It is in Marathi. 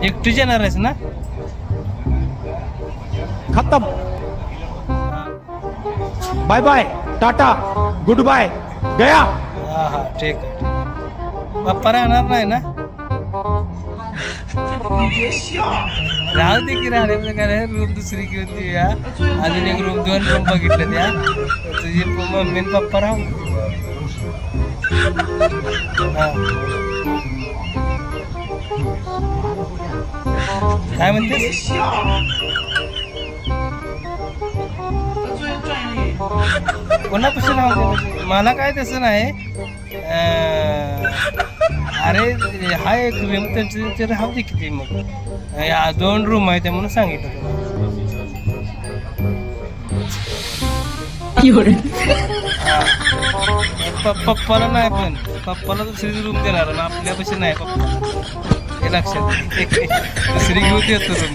एकटीच येणार आहेस ना? खत्म. Bye bye, tata, goodbye, गया. हा हा ठीक आहे. पप्पा राहणार नाही ना? राहू दे की राहण्यामध्ये काय रूम दुसरी घेऊन देऊया. अजून एक रूम 2 रूम बघितलं त्या. तुझी मम्मी आणि पप्पा राहू. हा काय म्हणतेस? कोणापासून राहू दे म्हणजे मला काय तसं नाही. अरे हा एक रूम त्यांचं ते राहू दे किती मग. 2 रूम आहे त्या म्हणून सांगितलं तुला. पप्पाला नाही पण पप्पाला दुसरी रूम देणार आपल्यापाशी नाही पप्पा. हे लक्षात दुसरी घेऊन देतो रूम.